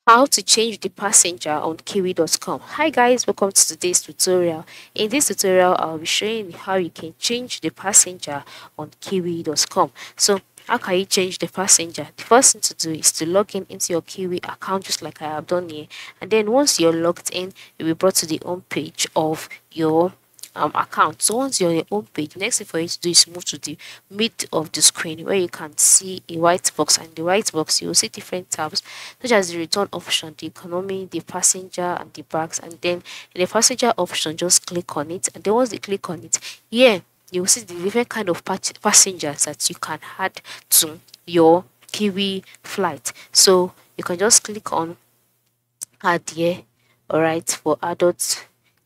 How to change the passenger on Kiwi.com. Hi guys, welcome to today's tutorial. In this tutorial, I'll be showing you how you can change the passenger on Kiwi.com. So how can you change the passenger? The first thing to do is to log in into your Kiwi account just like I have done here. And then once you're logged in, you'll be brought to the home page of your account. So once you're on your home page, next thing for you to do is move to the mid of the screen where you can see a white box, and the white box you will see different tabs such as the return option, the economy, the passenger, and the bags. And then in the passenger option, just click on it, and then once you click on it, here you will see the different kind of passengers that you can add to your Kiwi flight. So you can just click on add here. All right, for adults,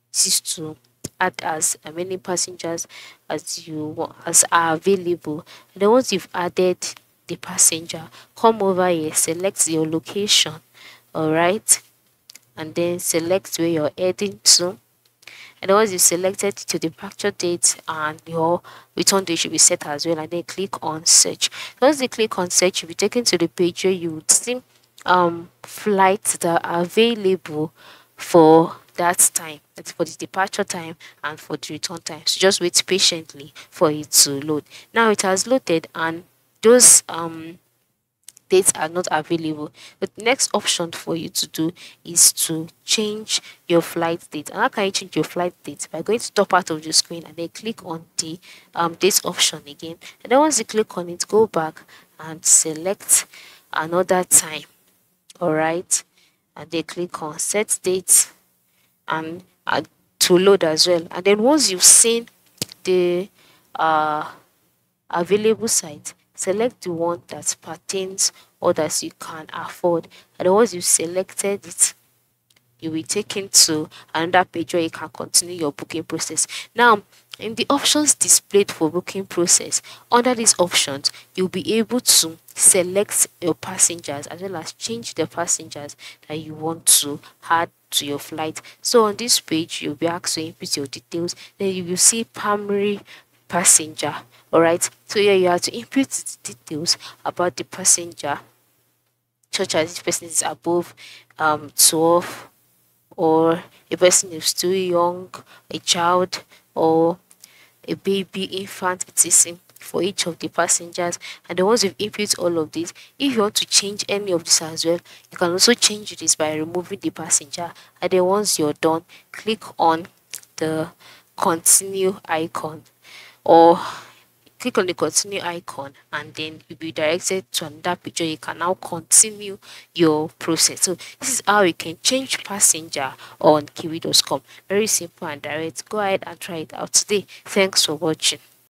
this is to add as many passengers as you want, as are available. And then once you've added the passenger, come over here, select your location. All right, and then select where you're heading to. And once you've selected to the departure date, and your return date should be set as well, and then click on search. Once you click on search, you'll be taken to the page where you would see flights that are available for that time. That's for the departure time and for the return time. So just wait patiently for it to load. Now it has loaded, and those dates are not available. But the next option for you to do is to change your flight date. And how can you change your flight date? By going to top part of the screen and then click on the dates option again. And then once you click on it, go back and select another time. All right, and then click on set date and to load as well. And then once you've seen the available site, select the one that pertains or that you can afford. And then once you've selected it, you'll be taken to another page where you can continue your booking process. Now, in the options displayed for booking process, under these options, you'll be able to select your passengers as well as change the passengers that you want to add to your flight. So on this page, you'll be asked to input your details. Then you will see primary passenger. All right, so here you have to input the details about the passenger, such as this person is above 12, or a person is too young, a child, or a baby, infant, etc. for each of the passengers. And then once you've input all of this, if you want to change any of this as well, you can also change this by removing the passenger. And then once you're done, click on the continue icon, or click on the continue icon, and then you'll be directed to another picture. You can now continue your process. So this is how you can change passenger on Kiwi.com. Very simple and direct. Go ahead and try it out today. Thanks for watching.